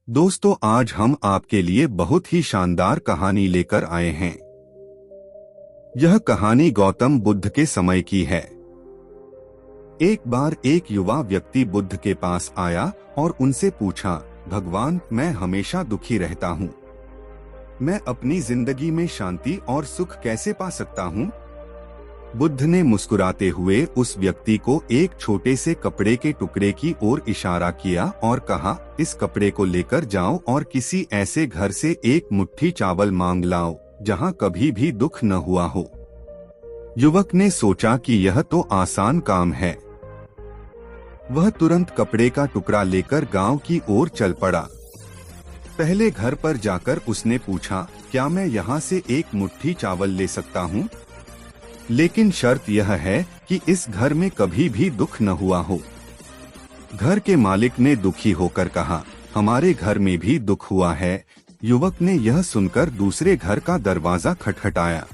दोस्तों, आज हम आपके लिए बहुत ही शानदार कहानी लेकर आए हैं। यह कहानी गौतम बुद्ध के समय की है। एक बार एक युवा व्यक्ति बुद्ध के पास आया और उनसे पूछा, भगवान, मैं हमेशा दुखी रहता हूँ। मैं अपनी जिंदगी में शांति और सुख कैसे पा सकता हूँ? बुद्ध ने मुस्कुराते हुए उस व्यक्ति को एक छोटे से कपड़े के टुकड़े की ओर इशारा किया और कहा, इस कपड़े को लेकर जाओ और किसी ऐसे घर से एक मुट्ठी चावल मांग लाओ जहां कभी भी दुख न हुआ हो। युवक ने सोचा कि यह तो आसान काम है। वह तुरंत कपड़े का टुकड़ा लेकर गांव की ओर चल पड़ा। पहले घर पर जाकर उसने पूछा, क्या मैं यहाँ से एक मुट्ठी चावल ले सकता हूँ? लेकिन शर्त यह है कि इस घर में कभी भी दुख न हुआ हो। घर के मालिक ने दुखी होकर कहा, हमारे घर में भी दुख हुआ है। युवक ने यह सुनकर दूसरे घर का दरवाजा खटखटाया,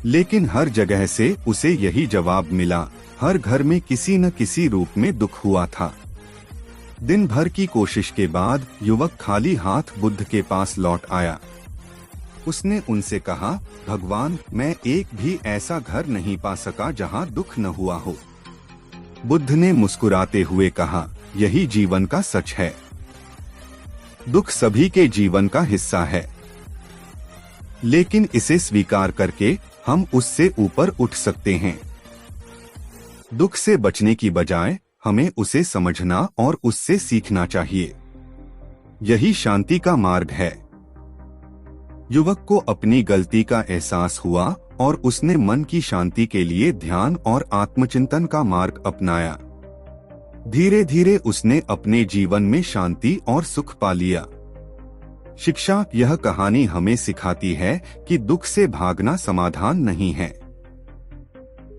लेकिन हर जगह से उसे यही जवाब मिला, हर घर में किसी न किसी रूप में दुख हुआ था। दिन भर की कोशिश के बाद युवक खाली हाथ बुद्ध के पास लौट आया। उसने उनसे कहा, भगवान, मैं एक भी ऐसा घर नहीं पा सका जहां दुख न हुआ हो। बुद्ध ने मुस्कुराते हुए कहा, यही जीवन का सच है। दुख सभी के जीवन का हिस्सा है, लेकिन इसे स्वीकार करके हम उससे ऊपर उठ सकते हैं। दुख से बचने की बजाय हमें उसे समझना और उससे सीखना चाहिए। यही शांति का मार्ग है। युवक को अपनी गलती का एहसास हुआ और उसने मन की शांति के लिए ध्यान और आत्मचिंतन का मार्ग अपनाया। धीरे धीरे उसने अपने जीवन में शांति और सुख पा लिया। शिक्षा, यह कहानी हमें सिखाती है कि दुख से भागना समाधान नहीं है।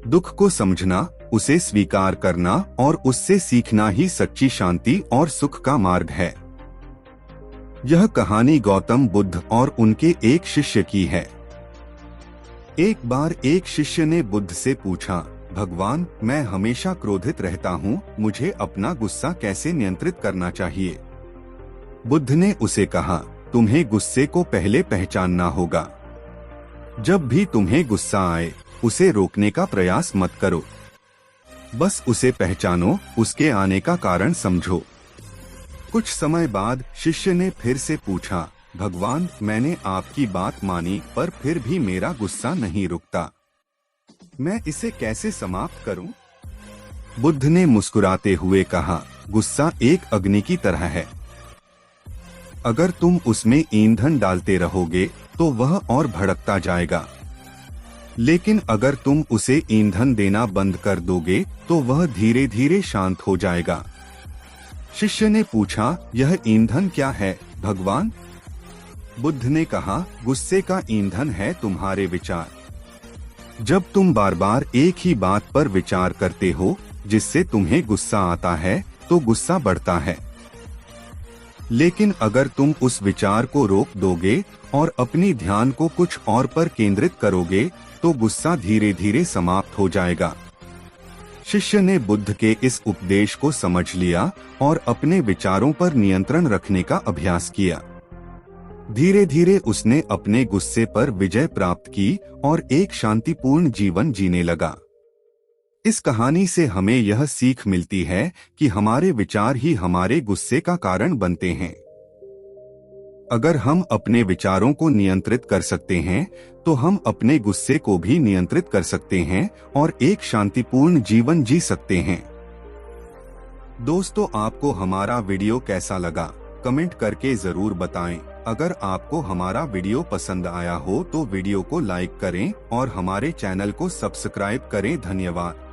दुख को समझना, उसे स्वीकार करना और उससे सीखना ही सच्ची शांति और सुख का मार्ग है। यह कहानी गौतम बुद्ध और उनके एक शिष्य की है। एक बार एक शिष्य ने बुद्ध से पूछा, भगवान, मैं हमेशा क्रोधित रहता हूँ, मुझे अपना गुस्सा कैसे नियंत्रित करना चाहिए? बुद्ध ने उसे कहा, तुम्हें गुस्से को पहले पहचानना होगा। जब भी तुम्हें गुस्सा आए, उसे रोकने का प्रयास मत करो। बस उसे पहचानो, उसके आने का कारण समझो। कुछ समय बाद शिष्य ने फिर से पूछा, भगवान, मैंने आपकी बात मानी, पर फिर भी मेरा गुस्सा नहीं रुकता। मैं इसे कैसे समाप्त करूं? बुद्ध ने मुस्कुराते हुए कहा, गुस्सा एक अग्नि की तरह है। अगर तुम उसमें ईंधन डालते रहोगे तो वह और भड़कता जाएगा, लेकिन अगर तुम उसे ईंधन देना बंद कर दोगे तो वह धीरे धीरे शांत हो जाएगा। शिष्य ने पूछा, यह ईंधन क्या है भगवान? बुद्ध ने कहा, गुस्से का ईंधन है तुम्हारे विचार। जब तुम बार बार एक ही बात पर विचार करते हो जिससे तुम्हें गुस्सा आता है, तो गुस्सा बढ़ता है। लेकिन अगर तुम उस विचार को रोक दोगे और अपनी ध्यान को कुछ और पर केंद्रित करोगे, तो गुस्सा धीरे धीरे समाप्त हो जाएगा। शिष्य ने बुद्ध के इस उपदेश को समझ लिया और अपने विचारों पर नियंत्रण रखने का अभ्यास किया। धीरे धीरे उसने अपने गुस्से पर विजय प्राप्त की और एक शांतिपूर्ण जीवन जीने लगा। इस कहानी से हमें यह सीख मिलती है कि हमारे विचार ही हमारे गुस्से का कारण बनते हैं। अगर हम अपने विचारों को नियंत्रित कर सकते हैं, तो हम अपने गुस्से को भी नियंत्रित कर सकते हैं और एक शांतिपूर्ण जीवन जी सकते हैं। दोस्तों, आपको हमारा वीडियो कैसा लगा? कमेंट करके जरूर बताएं। अगर आपको हमारा वीडियो पसंद आया हो तो वीडियो को लाइक करें और हमारे चैनल को सब्सक्राइब करें। धन्यवाद।